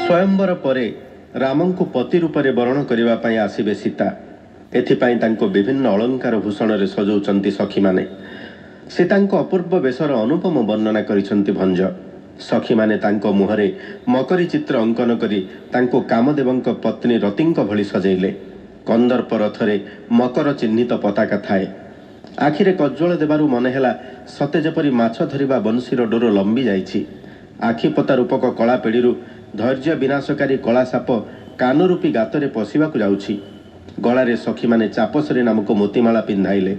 स्वयंवर परे राम को पति रूप में वर्ण करने आसवे सीता। एथिपाई विभिन्न अलंकार भूषण में सजाउछन्ति सखी माने। सीता अपूर्व वेशर अनुपम वर्णना करिसन्ति भंज। सखी माने तांको मुहरे मकरी चित्र अंकन करी तांको कामदेवंक पत्नी रतिंक भली सजेइले। कंदर्प रथरे मकर चिह्नित पताका थाए। आखिरे कज्ज्वल देबारु मने हेला सते जेपरि माछ धरिबा बंशीर डोर लंबी जाइछि। आखिपता रूपक कला पेड़ीरू धैर्य विनाशकारी कला साप कानरूपी गातरे पशिबाकु जाउछि। गलारे सखी माने चापसरी नामक मोतीमाला पिंधाइले।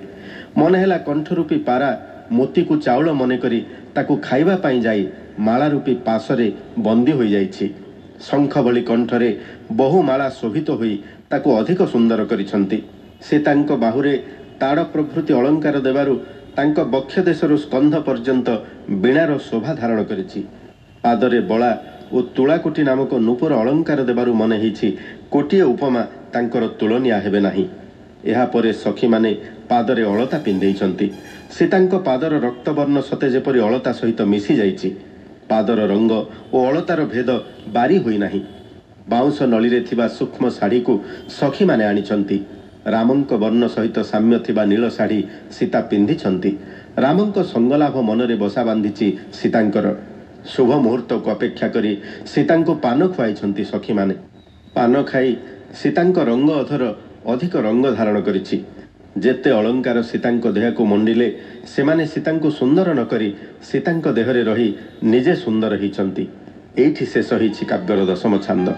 मने हेला कंठरूपी पारा मोती को चाउल मने करी ताकु खाइबा पाई जाई मालारूपी पासरे बंदी होई जाइछि। शंख भली कंठरे बहु माला शोभित होई ताकु अधिक सुंदर करिसन्ति। से तांको बाहुरे ताड़ प्रभृति अलंकार देबारु तांको बक्ष देशरु स्कंध पर्यंत बीणार शोभा धारण करिछि। पादरे बला और तुलाकोटी नामक नूपुर अलंकार देबारु मने हिछि कोटिए उपमा तांकर तुलनिया हेबे नाही। एहा परे सखी माने पादरे अलता पिंधेइछन्ति। से तांको पादर रक्तवर्ण सते जेपरि अलता सहित मिसी जाइछि। पादर रंग और अलतार भेद बारी होई नाही। बाउंस नळीरे थिबा सूक्ष्म साड़ी को सखी माने आनिछन्ति। रामंक वर्ण सहित साम्य थिबा नील साड़ी सीता पिंधिछन्ति। रामंक संगलाभ मनरे बसा बांधिछि सीतांकर। शुभ मुहूर्त को अपेक्षा करी सीतांको पान खुआइछन्ति सखी माने। पान खाई सीतांको रंग अधर अधिक रंग धारण करिछि। जेते अलंकार सीतांको देह को मंडिले सेमाने सीतांको सुंदर न करी सीतांको देहरे रही निजे सुंदर हिचन्ति। एठी शेष हिछि काव्यर दशम छांद।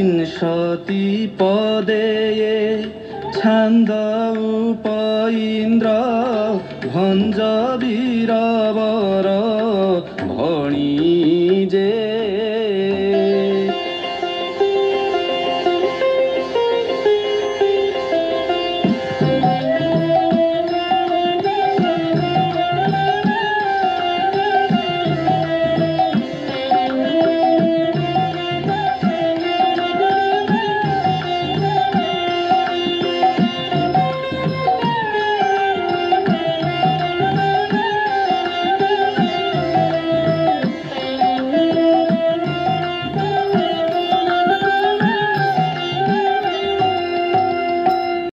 विंशति पदेये छन्द उपइन्द्र भञ्ज वीरवर भणी